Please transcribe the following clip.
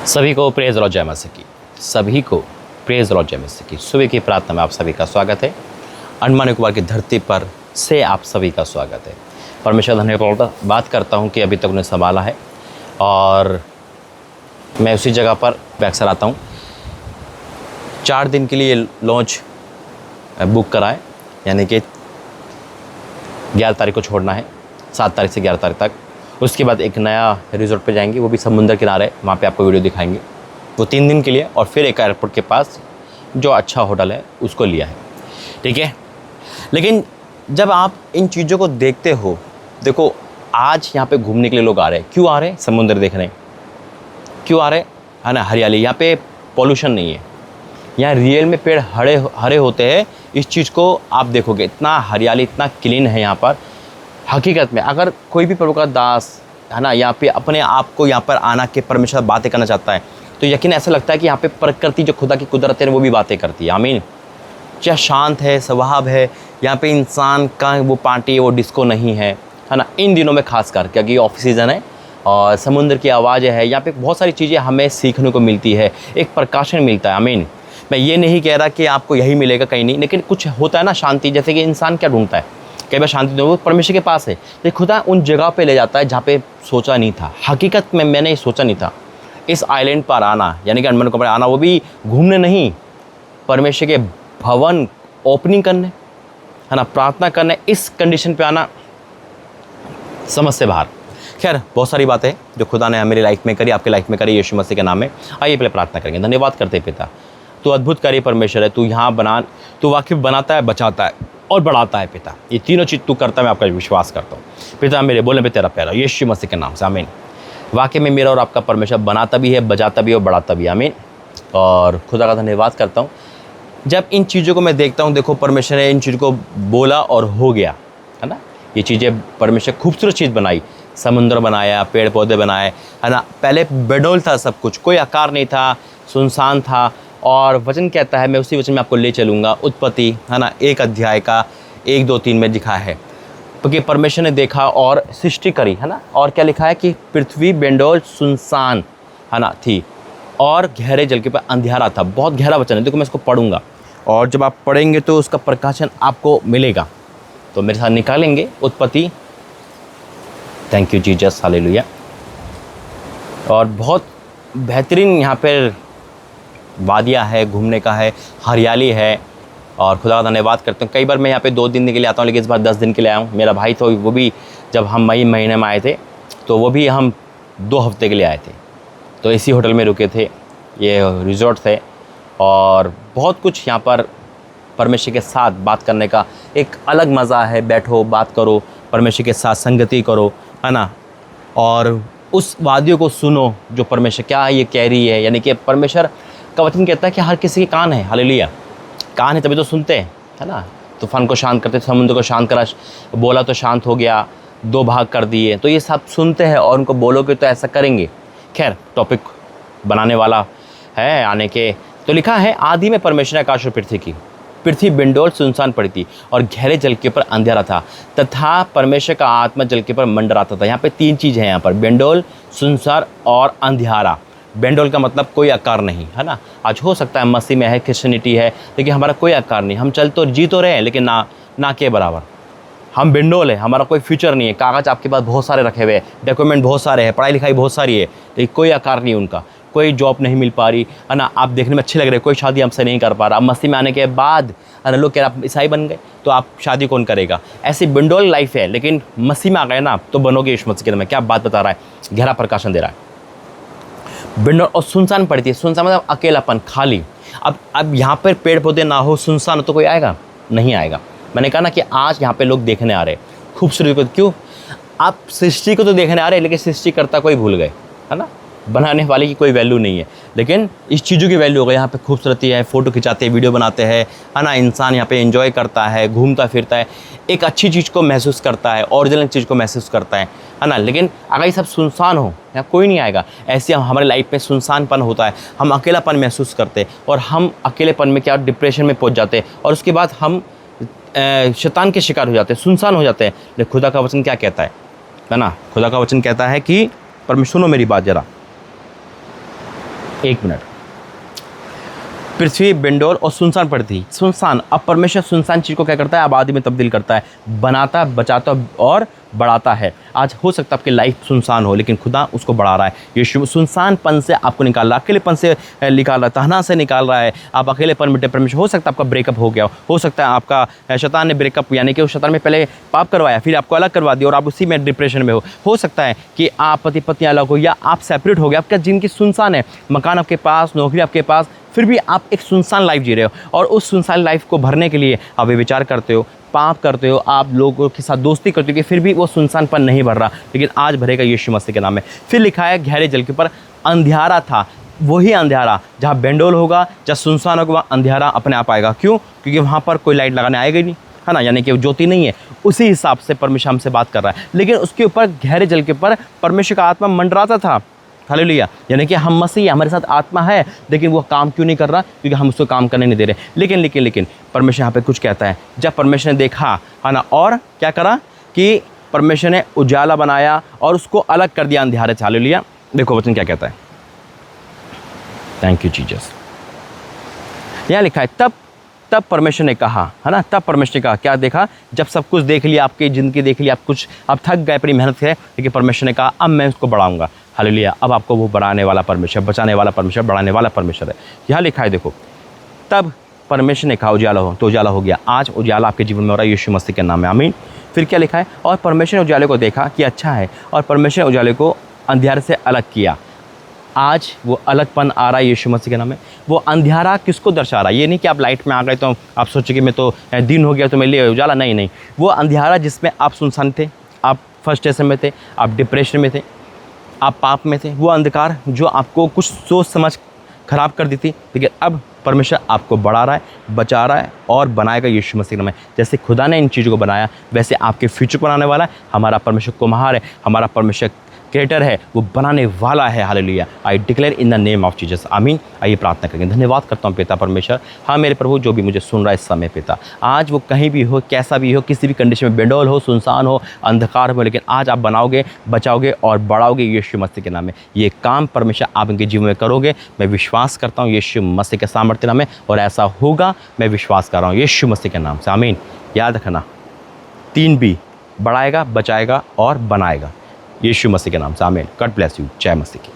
सभी को praise Lord जय मसीह की। सभी को प्रेज लॉर्ड जय मसीह की। सुबह की प्रार्थना में आप सभी का स्वागत है। अंडमान निकोबार की धरती पर से आप सभी का स्वागत है। परमेश्वर धन्यवाद बात करता हूँ कि अभी तक उन्हें संभाला है और मैं उसी जगह पर अक्सर आता हूँ। 4 दिन के लिए लॉन्च बुक कराए, यानी कि 11 तारीख को छोड़ना है, 7 तारीख से 11 तारीख तक। उसके बाद एक नया रिजॉर्ट पे जाएंगे, वो भी समुद्र किनारे, वहाँ पे आपको वीडियो दिखाएंगे। वो 3 दिन के लिए, और फिर एक एयरपोर्ट के पास जो अच्छा होटल है उसको लिया है, ठीक है। लेकिन जब आप इन चीज़ों को देखते हो, देखो आज यहाँ पे घूमने के लिए लोग आ रहे हैं। क्यों आ रहे हैं? समुद्र देखने। क्यों आ रहे हैं? है ना, हरियाली। यहाँ पे पॉल्यूशन नहीं है, यहाँ रियल में पेड़ हरे हरे होते हैं। इस चीज़ को आप देखोगे, इतना हरियाली, इतना क्लीन है यहाँ पर। हकीकत में अगर कोई भी प्रभु का दास है ना यहाँ पे अपने आप को यहाँ पर आना के परमेश्वर बातें करना चाहता है, तो यकीन ऐसा लगता है कि यहाँ पे प्रकृति जो खुदा की कुदरत है वो भी बातें करती है। आमीन। क्या शांत है, स्वभाव है यहाँ पे। इंसान का वो पार्टी, वो डिस्को नहीं है ना। इन दिनों में खास कर, क्योंकि ऑफ सीज़न है और समुद्र की आवाज़ है, यहाँ पे बहुत सारी चीज़ें हमें सीखने को मिलती है, एक प्रकाशन मिलता है। आमीन। मैं ये नहीं कह रहा कि आपको यही मिलेगा, कहीं नहीं, लेकिन कुछ होता है ना शांति। जैसे कि इंसान क्या ढूंढता है, कई बार शांति वो परमेश्वर के पास है, लेकिन खुदा उन जगह पे ले जाता है जहाँ पे सोचा नहीं था। हकीकत में मैंने सोचा नहीं था इस आइलैंड पर आना, यानी कि अंडमान निकोबार आना, वो भी घूमने नहीं, परमेश्वर के भवन ओपनिंग करने, है ना, प्रार्थना करने। इस कंडीशन पे आना समझ से बाहर। खैर, बहुत सारी बातें जो खुदा ने मेरी लाइफ में करी, आपकी लाइफ में करी, यीशु मसीह के नाम में। आइए पहले प्रार्थना करेंगे। धन्यवाद करते पिता, तू अद्भुत कार्य परमेश्वर है। तू यहाँ तू वाकिफ बनाता है, बचाता है और बढ़ाता है पिता। ये तीनों चीज़ तू करता है, मैं आपका विश्वास करता हूँ पिता। मेरे बोलने पे तेरा प्यारा यीशु मसीह के नाम से आमीन। वाकई में मेरा और आपका परमेश्वर बनाता भी है, बचाता भी है और बढ़ाता भी है। आमीन। और खुदा का धन्यवाद करता हूँ जब इन चीज़ों को मैं देखता हूँ। देखो, परमेश्वर ने इन चीज़ों को बोला और हो गया, है ना। ये चीज़ें परमेश्वर खूबसूरत चीज़ बनाई, समुद्र बनाया, पेड़ पौधे बनाए, है ना। पहले बेडोल था सब कुछ, कोई आकार नहीं था, सुनसान था। और वचन कहता है, मैं उसी वचन में आपको ले चलूँगा, उत्पत्ति, है ना, 1 अध्याय का 1, 2, 3 में लिखा है, क्योंकि परमेश्वर ने देखा और सृष्टि करी, है ना। और क्या लिखा है कि पृथ्वी बेंडोल सुनसान, है ना, थी और गहरे जल के ऊपर अंधियारा था। बहुत गहरा वचन है, देखो मैं इसको पढ़ूंगा और जब आप पढ़ेंगे तो उसका प्रकाशन आपको मिलेगा। तो मेरे साथ निकालेंगे उत्पत्ति। Thank you Jesus, hallelujah. और बहुत बेहतरीन यहाँ पर वादियाँ है, घूमने का है, हरियाली है, और खुदा का धन्यवाद करते हैं। कई बार मैं यहाँ पे 2 दिन के लिए आता हूँ, लेकिन इस बार 10 दिन के लिए आया हूँ। मेरा भाई तो वो भी, जब हम मई महीने में आए थे तो वो भी हम 2 हफ्ते के लिए आए थे, तो इसी होटल में रुके थे। ये रिजॉर्ट थे और बहुत कुछ यहाँ पर परमेश्वर के साथ बात करने का एक अलग मज़ा है। बैठो, बात करो, परमेश्वर के साथ संगति करो, है ना, और उस वादियों को सुनो जो परमेश्वर क्या ये कह रही है। यानी कि परमेश्वर का वचन कहता है कि हर किसी के कान है, हालेलुया। कान है तभी तो सुनते हैं, है ना। तूफान को शांत करते, समुद्र को शांत करा, बोला तो शांत हो गया, 2 भाग कर दिए। तो ये सब सुनते हैं और उनको बोलोगे तो ऐसा करेंगे। खैर, टॉपिक बनाने वाला है आने के, तो लिखा है, आदि में परमेश्वर ने आकाश और पृथ्वी की। पृथ्वी बिंडोल सुनसान पड़ी थी और गहरे जल के ऊपर अंधेरा था, तथा परमेश्वर का आत्मा जल के ऊपर मंडराता था। यहाँ पे 3 चीज़ है यहाँ पर, बेंडोल, सुनसान और अंधियारा। बेंडोल का मतलब कोई आकार नहीं, है ना। आज हो सकता है मसीह में है, क्रिश्चियनिटी है, लेकिन हमारा कोई आकार नहीं। हम चल तो जी तो रहे हैं, लेकिन ना के बराबर। हम बेंडोल है, हमारा कोई फ्यूचर नहीं है। कागज़ आपके पास बहुत सारे रखे हुए हैं, डॉक्यूमेंट बहुत सारे हैं, पढ़ाई लिखाई बहुत सारी है, लेकिन कोई आकार नहीं उनका। कोई जॉब नहीं मिल पा रही, है ना। आप देखने में अच्छे लग रहे, कोई शादी हमसे नहीं कर पा रहा। अब मसीह में आने के बाद, है ना, लोग कह रहे आप ईसाई बन गए तो आप शादी कौन करेगा। ऐसी बेंडोल लाइफ है, लेकिन मसीह में आ गए ना तो बनोगे यीशु मसीह के नाम में। क्या बात बता रहा है, गहरा प्रकाशन दे रहा है। बिंडोल और सुनसान पड़ी थी। सुनसान मतलब अकेलापन, खाली। अब यहाँ पर पेड़ पौधे ना हो, सुनसान हो, तो कोई आएगा नहीं आएगा। मैंने कहा ना कि आज यहाँ पे लोग देखने आ रहे हैं खूबसूरती को। क्यों? आप सृष्टि को तो देखने आ रहे हैं, लेकिन सृष्टिकर्ता को ही भूल गए, है ना। बनाने वाले की कोई वैल्यू नहीं है, लेकिन इस चीज़ों की वैल्यू हो गई। यहाँ पे खूबसूरती है, फ़ोटो खिंचाते हैं, वीडियो बनाते हैं, है ना। इंसान यहाँ पे एंजॉय करता है, घूमता फिरता है, एक अच्छी चीज़ को महसूस करता है, ओरिजिनल चीज़ को महसूस करता है ना। लेकिन अगर ये सब सुनसान हो, यहाँ कोई नहीं आएगा। ऐसे हमारे लाइफ में सुनसानपन होता है, हम अकेलापन महसूस करते हैं, और हम अकेलेपन में क्या डिप्रेशन में पहुँच जाते हैं, और उसके बाद हम शैतान के शिकार हो जाते हैं, सुनसान हो जाते हैं। लेकिन खुदा का वचन क्या कहता है ना। खुदा का वचन कहता है कि, परमेश्वर सुनो मेरी बात ज़रा, एक मिनट। पृथ्वी बेंडोल और सुनसान पड़ी थी, सुनसान। अब परमेश्वर सुनसान चीज़ को क्या करता है, आबादी में तब्दील करता है, बनाता, बचाता और बढ़ाता है। आज हो सकता है आपकी लाइफ सुनसान हो, लेकिन खुदा उसको बढ़ा रहा है। यीशु सुनसानपन से आपको निकाल रहा है, अकेलेपन से निकाल रहा है, तहना से निकाल रहा है। आप अकेलेपन में परमेश्वर, हो सकता है आपका ब्रेकअप हो गया हो सकता है आपका शैतान ने ब्रेकअप, यानी कि उस शैतान में पहले पाप करवाया, फिर आपको अलग करवा दिया और आप उसी में डिप्रेशन में हो सकता है कि आप पति पत्नी अलग हो या आप सेपरेट हो गए, आपका जिंदगी सुनसान है, मकान आपके पास, नौकरी आपके पास, फिर भी आप एक सुनसान लाइफ जी रहे हो। और उस सुनसान लाइफ को भरने के लिए आप ये विचार करते हो, पाप करते हो, आप लोगों के साथ दोस्ती करते हो कि फिर भी वो सुनसानपन नहीं भर रहा, लेकिन आज भरेगा यीशु मसीह के नाम में। फिर लिखा है गहरे जल के ऊपर अंधियारा था, वही अंधियारा जहाँ बेंडोल होगा, जहाँ सुनसान होगा, वहाँ अंधियारा अपने आप आएगा। क्यों? क्योंकि वहाँ पर कोई लाइट लगाने आएगा ही नहीं, है ना, यानी कि ज्योति नहीं है। उसी हिसाब से परमेश्वर हमसे बात कर रहा है, लेकिन उसके ऊपर गहरे जल के ऊपर परमेश्वर का आत्मा मंडराता था। हालेलुया। यानी कि हम मसीह, हमारे साथ आत्मा है, लेकिन वो काम क्यों नहीं कर रहा? क्योंकि हम उसको काम करने नहीं दे रहे। लेकिन परमेश्वर यहाँ पे कुछ कहता है। जब परमेश्वर ने देखा, है ना, और क्या करा कि परमेश्वर ने उजाला बनाया और उसको अलग कर दिया अंधियारे से। हालेलुया। देखो वचन क्या कहता है। Thank you Jesus. यहाँ लिखा है तब परमेश्वर ने कहा, है ना, तब परमेश्वर ने कहा, क्या देखा? जब सब कुछ देख लिया, आपकी ज़िंदगी देख लिया, आप थक गए, अपनी मेहनत है, लेकिन परमेश्वर ने कहा अब मैं उसको बढ़ाऊंगा। हालेलुया। अब आपको वो बढ़ाने वाला परमेश्वर, बचाने वाला परमेश्वर, बढ़ाने वाला परमेश्वर है। यहाँ लिखा है, देखो, तब परमेश्वर ने कहा उजाला हो, तो उजाला हो गया। आज उजाला आपके जीवन में हो रहा है यीशु मसीह के नाम में। आमीन। फिर क्या लिखा है? और परमेश्वर ने उजाले को देखा कि अच्छा है, और परमेश्वर ने उजाले को अंधियारे से अलग किया। आज वो अलगपन आ रहा है यीशु मसीह के नाम में। वो अंधियारा किसको दर्शा रहा है? ये नहीं कि आप लाइट में आ गए तो आप सोचे कि मैं तो दिन हो गया तो मेरे लिए उजाला, नहीं। वो अंधियारा जिसमें आप सुनसान थे, आप फ्रस्ट्रेशन में थे, आप डिप्रेशन में थे, आप पाप में थे, वो अंधकार जो आपको कुछ सोच समझ खराब कर दी थी, लेकिन अब परमेश्वर आपको बढ़ा रहा है, बचा रहा है और बनाएगा यीशु मसीह के नाम में। जैसे खुदा ने इन चीज़ों को बनाया, वैसे आपके फ्यूचर को बनाने वाला है। हमारा परमेश्वर कुम्हार है, हमारा परमेश्वर क्रिएटर है, वो बनाने वाला है। Hallelujah. I declare in the name of Jesus. आमीन। आइए प्रार्थना करेंगे। धन्यवाद करता हूँ पिता परमेश्वर। हाँ मेरे प्रभु, जो भी मुझे सुन रहा है इस समय पिता, आज वो कहीं भी हो, कैसा भी हो, किसी भी कंडीशन में, बेंडोल हो, सुनसान हो, अंधकार हो, लेकिन आज आप बनाओगे, बचाओगे और बढ़ाओगे यीशु मसीह के नाम में। ये काम परमेश्वर आप इनके जीवन में करोगे, मैं विश्वास करता हूँ यीशु मसीह के सामर्थ्य नाम में, और ऐसा होगा, मैं विश्वास कर रहा हूँ यीशु मसीह के नाम से। आमीन। याद रखना, 3B, बढ़ाएगा, बचाएगा और बनाएगा, यीशु मसीह के नाम से। आमीन। God bless you. जय मसीह की।